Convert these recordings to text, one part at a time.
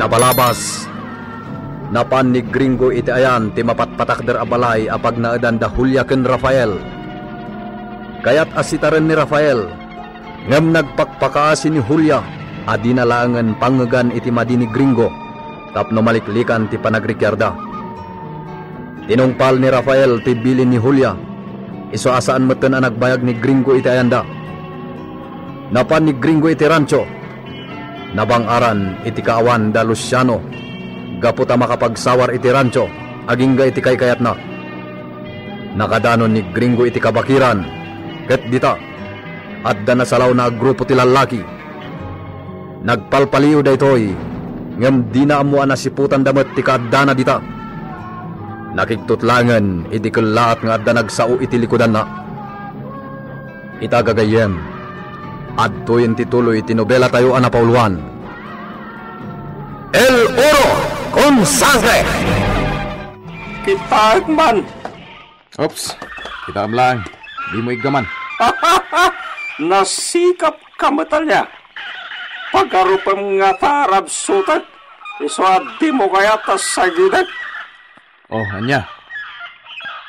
Pinabalabas. Napan ni Gringo iti ayan ti mapatpatakder a balay apag naadan da Julia ken Rafael. Kayat asitaren ni Rafael ngem nagpakpakaasi ni Julia adi nalangan pangegan iti madi ni Gringo tapno maliklikan ti panagrikyarda. Tinungpal ni Rafael ti bilin ni Julia. Iso asaan meten ang nagbayag ni Gringo iti ayanda. Napan ni Gringo iti rancho. Nabangaran iti kaawan da Luciano. Gaputa makapagsawar iti rancho, agingga iti kaykayat na. Nakadanon ni Gringo iti kabakiran, ket dita, adda na salaw na grupo ti lalaki. Nagpalpaliw da itoy, ngem di na amuan na siputan damet ti kaadda na dita. Nakigtutlangan iti kelaat nga adda nagsao iti likudan na. Itagagayem, adtoy ti tuloy iti nobela tayo anapauluan. El Oro! Con sangre! Kita man! Oops, kita lang. Di mo igaman. Nasikap ka matalya. Pagkarupang nga tarab sutat, iswadi mo kaya tas sagidat. Oh, anya.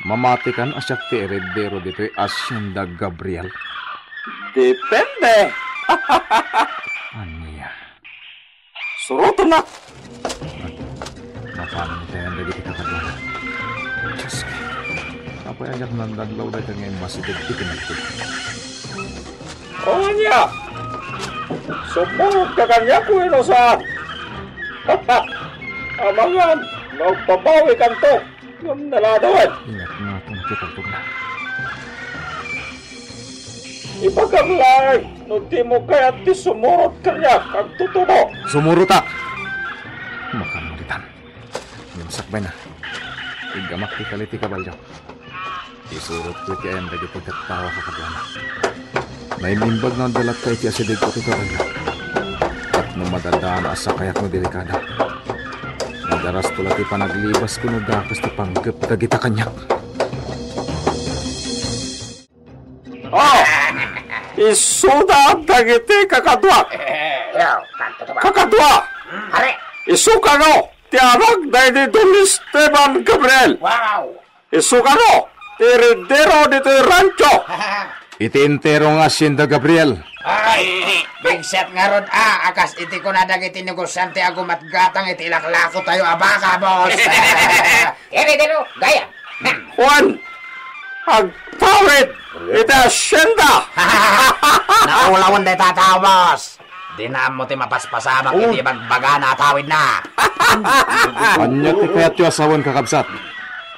Mamati kan asyak ti heredero dito'y Hacienda Gabriel. Depende. Anya. Suruto na. Paano tayo ang dagiti kakadwa? Diyos ka. Napayayak ng daglaw na ito ngayon masigit itinagtid. O niya! Sumunod ka kanya ko inusan! Amangan! Magpabawi ka to! Yung naladoan! Ingat nga itong kitagtog na. Ipagamlay! Nung di mo kaya ti sumurot kanya kag tutubo! Sumuruta! Makamuritan. Sakbay na. Igamak ti kaliti kabalyo. Isurot ko ti ayam dagi pagkatawa ka kadwana. May mimbag ng dalat kay ti asidig ko ti kabalyo. At nung madadaan asa kayak no delikada. Nadaras tula ti panaglibas ko no gakas ti panggap dagita kanyak. Oh! Isuda dagiti kakadwa! Kakadwa! Isuka no! Tiarag dahil ni Don Esteban Gabriel. Wow! Isukano, tiridero dito yung rancho. Iti entero nga Hacienda Gabriel. Ay, big set nga ron. Akas iti ko na dagiti negosyante agumat gatang iti laklako tayo abaka, boss. Heredero, gaya. Juan, agtawid, iti Hacienda. Naulawan na tataw, boss. Di na mo ti mapaspasabak iti bagbaga na tawid na. Anya ti kayat yu asawan kakabsat.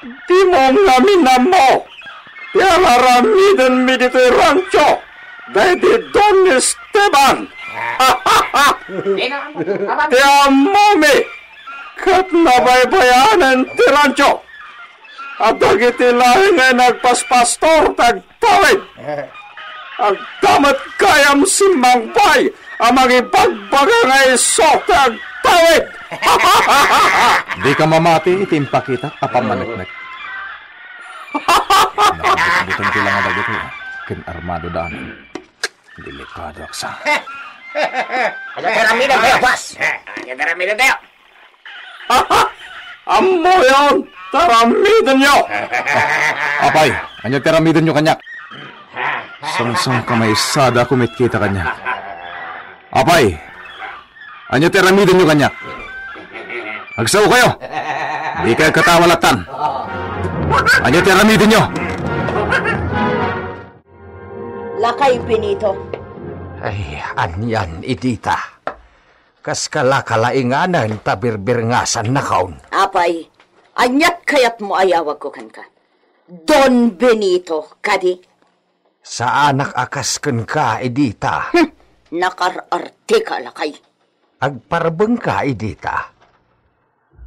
Di mo ngamin na mo. Yararamidan mi dito yung rancho. Dahil di Don Esteban. Tiamo mi. Kat nabaybayanan ti rancho. At dagiti lahi nga nagpaspastor tagtawid. Agdamat kayam si Mangbay ang magipagbaga nga iso tagtawid. Di ka mamati itimpa kita apamanek-nek. Nakakasibutan ko lang agad ito. Kin armado daan. Delikado aksa. Ano teramidan tayo, boss? Ano teramidan tayo? Amo yun! Taramidan nyo! Apay, anyo teramidan nyo kanyak. Sangsang kamay sada kumit kita kanyak. Apay, anyo teramidan nyo kanyak. Agsaw kayo! Di kayo katawalatan. Anyo teramidan nyo! Lakay, Benito. Ay, anyan, idita. Kas kalakalainganan, tabirbir nga sa nakaon. Apay, anyat kayat mo ayawag ko kan ka. Don Benito, kadi. Sa anak akas kan ka, idita. Nakararte ka, lakay. Agparbeng ka, idita.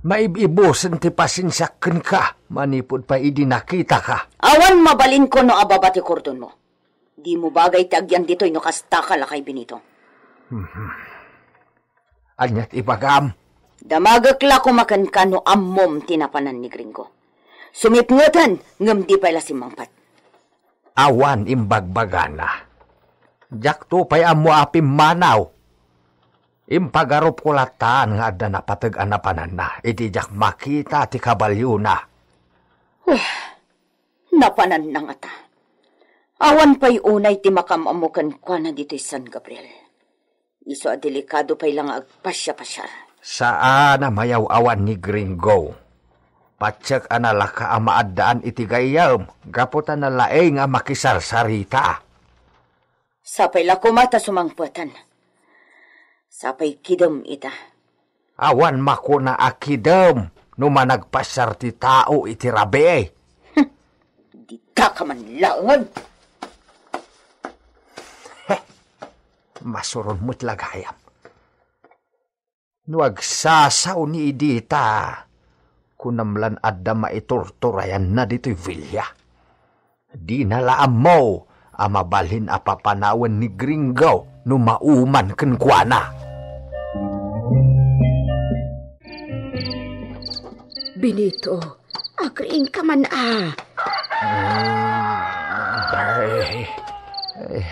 Maibibosan ti pasinsyakan ka, manipod pa idinakita ka. Awan mabalin ko no ababati kordon mo. Di mo bagay tagyan dito'y no kasta ka, lakay, Benito. Anyat ibagam. Damagakla kumakan ka no ammom tinapanan ni Gringo. Sumipngutan, ngam di pala si Mangpat. Awan imbagbagana. Jak to pay amo apim manaw. Impagarup ko latan nga adda napatag-anapanan na. Itijak makita ti kabalyo na. Napanan na nga ta. Awan pa'y unay ti makamamukan kwa na dito'y San Gabriel. Iso a delikado pa'y lang agpasya-pasyar. Saan na mayaw awan ni Gringo? Patsyak analaka ang maaddaan iti gayam. Gaputan na laeng nga makisarsarita. Sapay lako mata sumangpuatan. Sapay kidam ita. Awan makuna akidam. Numanagpasyar ti tao iti rabe. Di ka man langan. Masuron mo't lagayam. Nuagsasaw ni Idita. Kunamlan adda maiturturayan na dito'y vilya. Di nalaam mo amabalhin apapanawan ni Gringo no mauman kenkwana. Benito, agriing ka man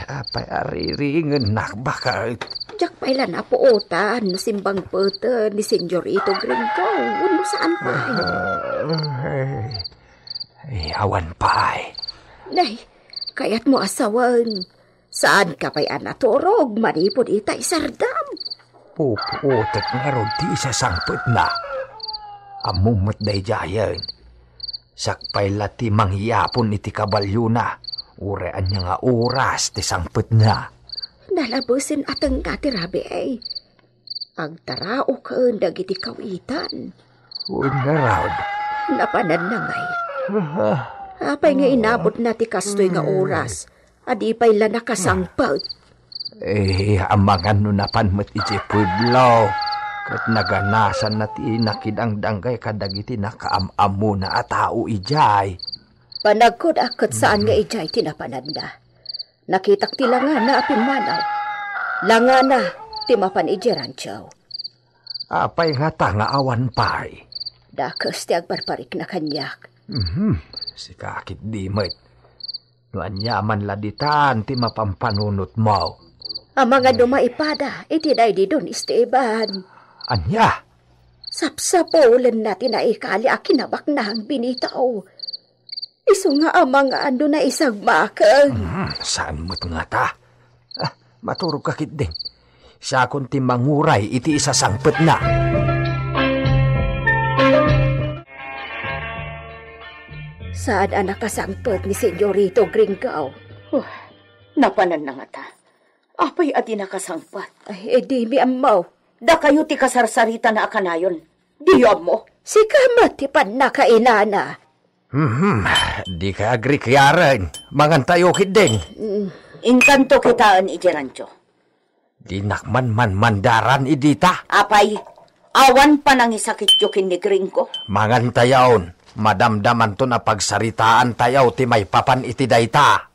Apay ariringen nak baka. Jak pailan na puotan no simbang pete ni Senyorito Gringo. Uno saan pa? Awan pa'y. Nay, kaya't mo asawan. Saan ka pa'y anaturog? Manipod ita isardam. Puputek nga ron ti isa sangpet na. Amumot day jayan. Sakpay lati manghiyapon iti kabalyo na. Urean niya nga oras ti sangpet na. Nalabusin atang nga ti rabi ay. Agtarao ka dagiti kawitan. Una raw. Napanan na ngay. Apay nga inabot na ti kastoy nga oras. Adi pa'y la nakasangpet. Amangan no napanmat iti pudlo. Kat naganasan na ti nakidang danggay kadagiti nakaamamu na atao ijay. Panagkod akot saan nga ijay tinapananda. Nakitak ti langa na apimanaw. Langa na ti mapan iji ranchaw. Apay nga ta nga awan pay. Dakas ti agbarparik na kanyak. Si kakit dimit. Nuanyaman laditan ti mapampanunot mo. Ang mga dumaipada, iti day di dun Esteban. Anya? Sapsapulan natin na ikali akinabak na ang binitaw. Iso nga ang mga ando na isagmakang. Saan mo't nga ta? Maturog kakit din. Sa kunti manguray, iti isasangpet na. Saan ang nakasangpet ni Senyorito Gringo? Napanan na nga ta. Apay adi nakasangpat. Ay, edi mi amaw. Da kayo ti kasarsarita na akanayon. Diyo mo. Si kamatipan na kainana. Di ka agri kayaran. Mangantayo kideng. Inkanto kitaan iti rancho. Di nakman mandaran idita. Apay, awan pa nang isakit yukin ni Gringo. Mangantayaon. Madamdaman to na pagsaritaan tayaw ti may papan iti dayta.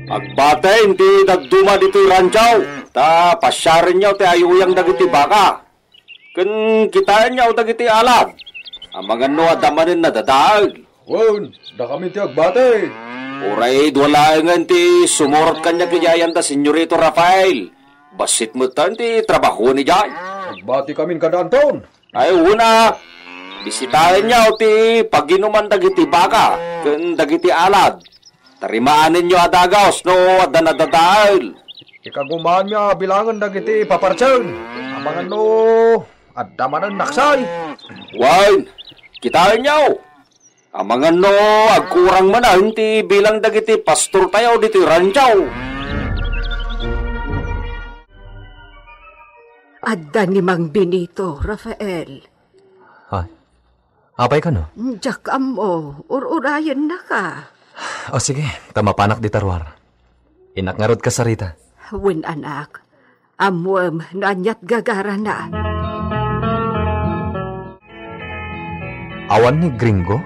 Agbatay, hindi nagduma dito'y ranchaw. Ta, pasyarin niyaw ti ayuyang dagiti baka. Kun kitaan niyaw dagiti alad. Ang mga no adamanin na dadag. Wan, da kami ti agbatay. Uray, wala nga ti sumurot kanya kiyayan ta Senyorito Rafael. Basit mo tan ti trabaho ni Jay. Agbati kami kadaan taon. Ay, una, bisitahin niyaw ti paginuman dagiti baka. Kun dagiti alad. Tarimaanin nyo adagaos no adanadadail. Ikagumaan niya bilangan dagiti papartsan. Amangan no, adamanan naksay. Wine, kitain nyo. Amangan no, agkurang man na, hindi bilang dagiti pastor tayo dito ranchaw. Adda ni Mang Benito, Rafael. Apay ka no? Diyak mo, ururayan na ka. O sige, tamapanak di tarwar. Inakngarod ka sarita. Win anak, amwam nanyat gagara na. Awan ni Gringo?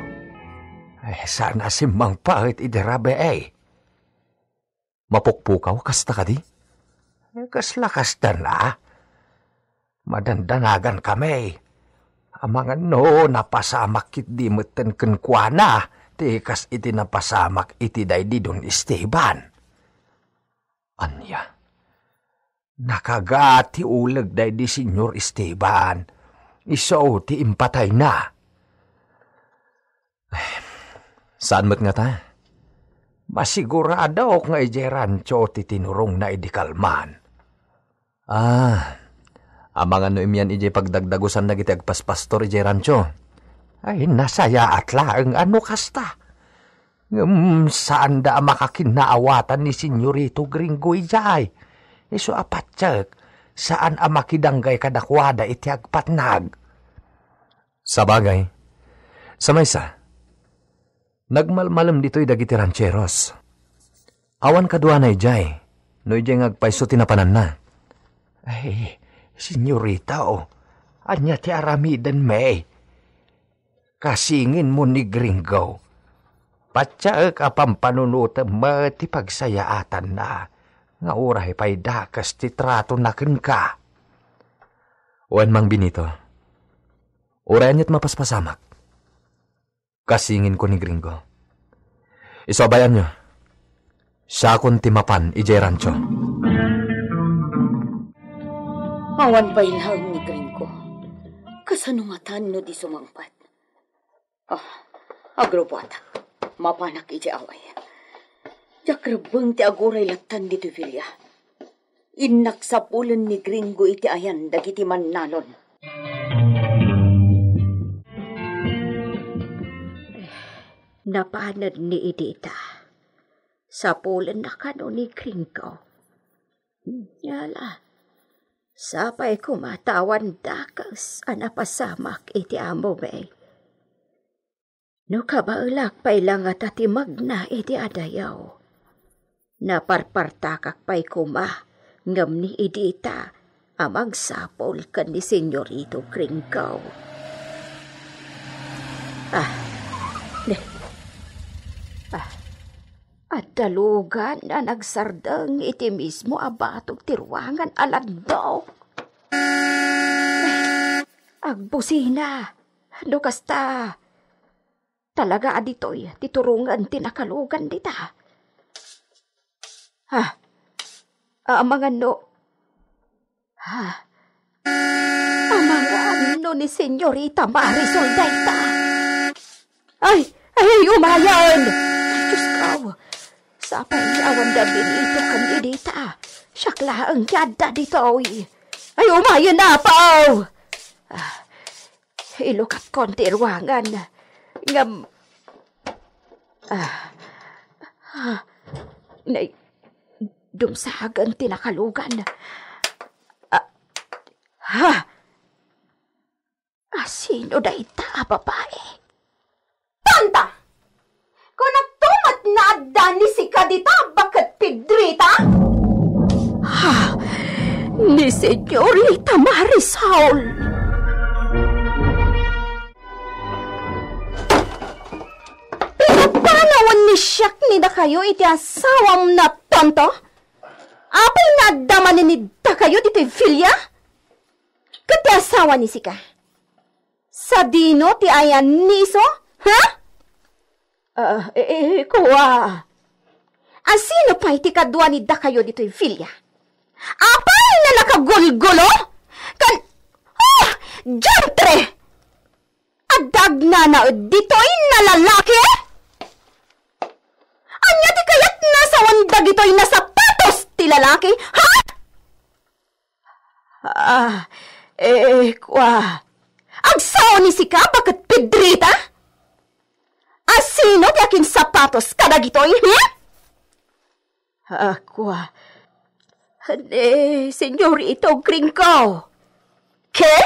Sana simbang pahit iderabe Mapukpukaw kasta ka di? Kaslakas na. Madandanagan kami. Amangan no, napasamak kit di meten kenkwana. Tikas iti napasamak iti day di don Esteban. Anya, nakagati ulag day di Senyor Esteban. Iso ti impatay na. Saan mo't nga ta? Masigurado ako nga ije rancho ti tinurong na idikalman. Amangan no imyan ije pagdagdagusan na giti agpaspastor ije rancho. Ay, nasaya at laeng ano kasta. Saan da makakinaawatan ni Senyorito Gringo ijay? Iso apatsyak, saan amakidanggay kadakwada iti agpatnag? Sabagay, sa maysa, nagmalmalam dito'y dagiti rancheros. Awan kadwa na ijay, no ijay ngagpaiso tinapanan na. Ay, Senyorita anya ti aramidan may. Kasingin mo ni Gringo. Patsaak apampanunot ti pagsayaatan na. Nga uray pa'y dakas ti trato na ka. Wan mang Benito, uray niya't mapaspasamak. Kasingin ko ni Gringo. Isobayan nyo, siya akong timapan ije rancho. Awan pa'y lang ni Gringo. Kasanungatan no di sumangpat. Agrobatak. Mapanak iti away. Jakrabang ti aguray latan dito Villa. Inaksapulan ni Gringo iti ayan dagiti mannalon. Napanad ni Edita. Sapulan na kano ni Gringo. Yala. Sapay kumatawan dakas anapasamak iti amo bay. No kabaulak pa'y lang at atimag na iti adayaw. Naparpartakak pa'y kuma, ngam ni Edita, amag sapol kan ni Senyorito Gringo. At dalugan na nagsardang iti mismo abatog tirwangan aladdaw. Agbusina, no kasta. Talaga aditoy, titurungan tinakalugan dita. Mga no. Mga no ni Senyorita Marisol dayta. Ay, umayan! Diyos kaw, sapay ni awan da Benito kan Edita. Syakla ang yada ditoy. Ay, umayan na pa! Ilukat konti ruangan. Dumsagan tinakalugan. Sino da ita, babae? Tanta! Kung nagtumat na adani si Kadita, bakit Pedrita? Ni Senyorita Marisol. Panawan ni Siak ni da kayo iti asawam na tonto? Apay nadamanin ni da kayo dito Villa? Kati asawa ni Sika? Sa dino ti ayan niso? Ha? Kuwa. Asino pa iti kadwa ni da kayo dito Villa? Apay na nakagulgulo? Jantre! Adag na dito'y na lalaki? Anya ti kayat nasa wandag ito'y nasa patos ti lalaki, ha? Kwa. Agsaw ni Sika, bakit Pedrita? Asino ti akin sapatos kadag ito'y, Kwa. Senyorito Gringo. Ke?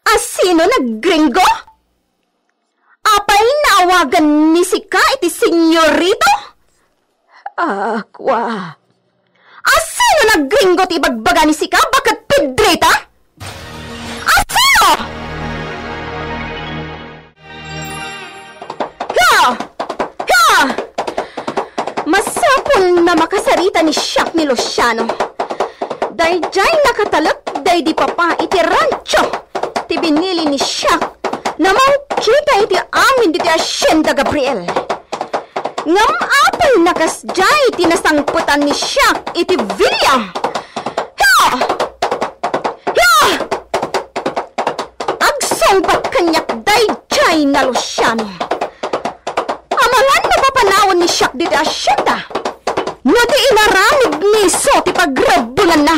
Asino nag-Gringo? Apay naawagan ni Sika iti senyorito? Kwa. Asino nag-Gringo ti bagbaga ni Sika? Bakit Pedrita? Asino? Masapol na makasarita ni Siak ni Luciano. Dayjay nakatalak day di papa iti rancho. Ti binili ni Siak na kita iti amin diti Hacienda Gabriel. Ngam apay nakasjay tinasangputan ni Shaq iti Villa. Ya! Ya! Agsongpat kanyak dayjay na Luciano. Amangan mapapanawon ni Shaq diti asyenda. No di inaramid ni so ti pagrabulan na.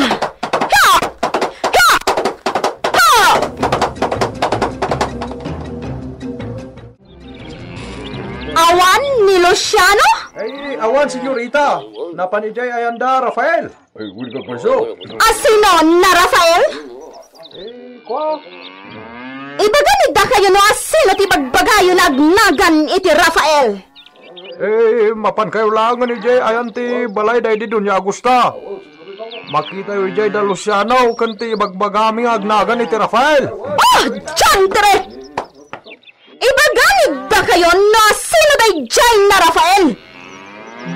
Ya! Ya! Ya! Awan ni Luciano? Ay, awan, senyorita. Napanijay ayanda, Rafael. Ay, wala ka paso. Asino na Rafael? Kwa? Ibaganida kayo no asino ti bagbagayo na agnagan iti Rafael. Mapan kayo lang ni Jay ayan ti balay day di Dunya Agusta. Makita yung Jay da Luciano kanti bagbagami agnagan iti Rafael. Oh, Chantre! Ibaganida kayo no asino day Jay na Rafael.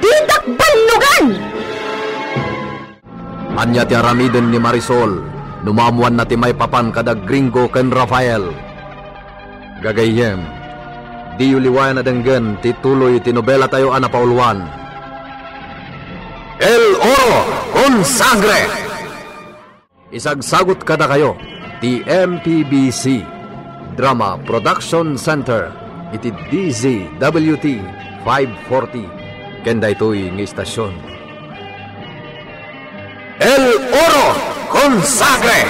Didak banlugan! Anya ti aramiden ni Marisol, numamuan na ti may papan kada Gringo ken Rafael. Gagayem, di uliwayan na denggen ti tuloy ti nobela tayo anapauluan. El Oro con Sangre! Isagsagot kada kayo, ti MPBC Drama Production Center, iti DZWT 540, kenda ito'y ng istasyon. El Oro con Sangre!